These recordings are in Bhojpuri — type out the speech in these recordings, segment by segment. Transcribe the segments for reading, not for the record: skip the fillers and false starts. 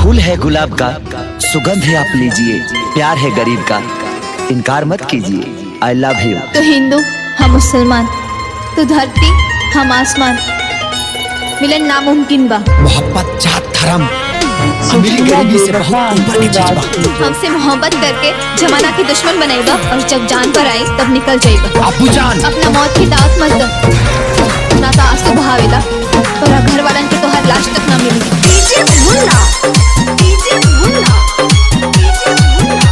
फूल है गुलाब का, सुगंध है आप लीजिए, प्यार है गरीब का, इनकार मत कीजिए। I love you. तो हिंदू हम मुसलमान, तो धरती हम आसमान, मिलन नामुमकिन बा। मोहब्बत जात धर्म अमीरी गरीबी से बहुत ऊपर की चीज बा। हमसे मोहब्बत करके जमाना के दुश्मन बनेगा और जब जान पर आई तब निकल जाएगा। अबू जान अपना मौत की दावत मत दो, ना तो आंसू बहावेला तोरा घर वालन के तो हर लाश तक ना मिली। डीजे मुन्ना, डीजे मुन्ना, डीजे मुन्ना।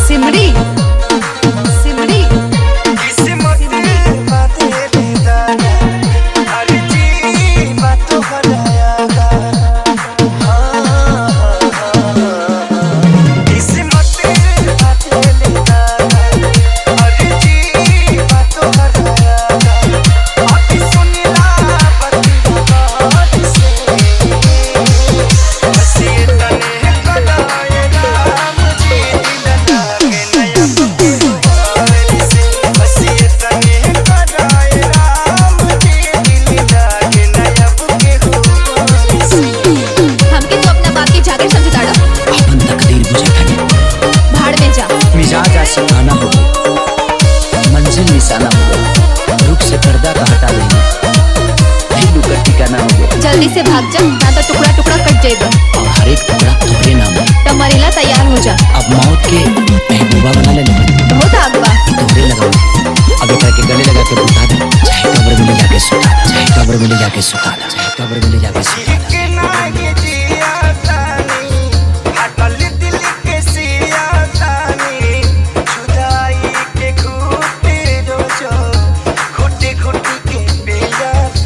सिमरी सिमरी सिखाना होगा, मंजिल निशाना होगा, रुख से पर्दा का हटा देंगे, फिर लुकर ठिकाना होगा। जल्दी से भाग जा, ना तो टुकड़ा टुकड़ा कट जाएगा और हर एक टुकड़ा तुम्हारे नाम है। तो मरेला तैयार हो जा। अब मौत के महबूबा बना ले बहुत आग बा। तुम्हारे लगा अब एक के गले लगा के बुझा दे, चाहे कब्र में ले जाके सुता दे, चाहे कब्र में ले जाके सुता दे, चाहे कब्र में ले जाके सुता दे।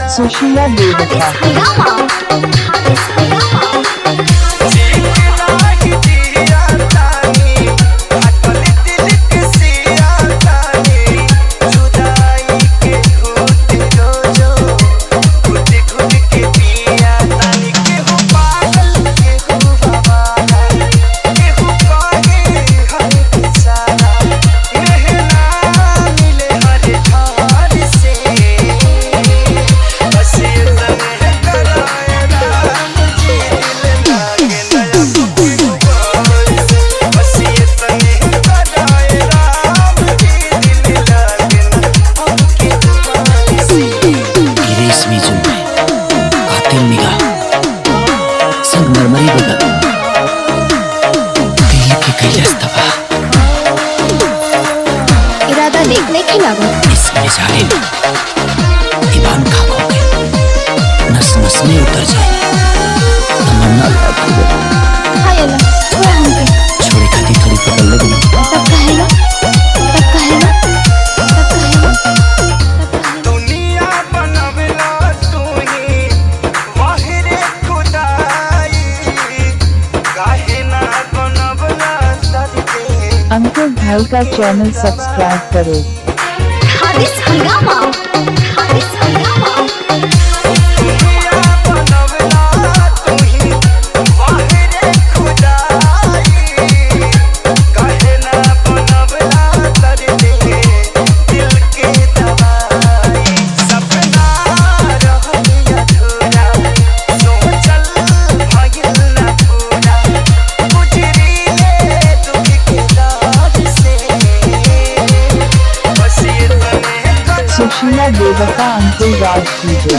सुशीला देवता इरादा देखने के अलावा इस बेचारे ईमान खाकोगे, नस नस में उतर जाए तमन्ना हाय अल्लाह छोड़ हमके, छोड़ी खाती थोड़ी पकड़ लगी तब कहेगा, तब कहेगा, तब कहेगा, तब कहेगा। दुनिया बनवला तू ही वाहिरे खुदाई, काहे ना बनवला सदके। अंकुर भाई का चैनल सब्सक्राइब करो। हादिस हंगामा, हादिस हंगामा। दुनिया बनवला तू ही वाहिरे खुदाई, काहे ना बनवला सदके। दिल के दवाई सपना रहल अधूरा, सोचल भइल ना पूरा, गुजरीले दुख के दौर से, बस ये तने सुशीला देवता अंकुर राज कीजिए।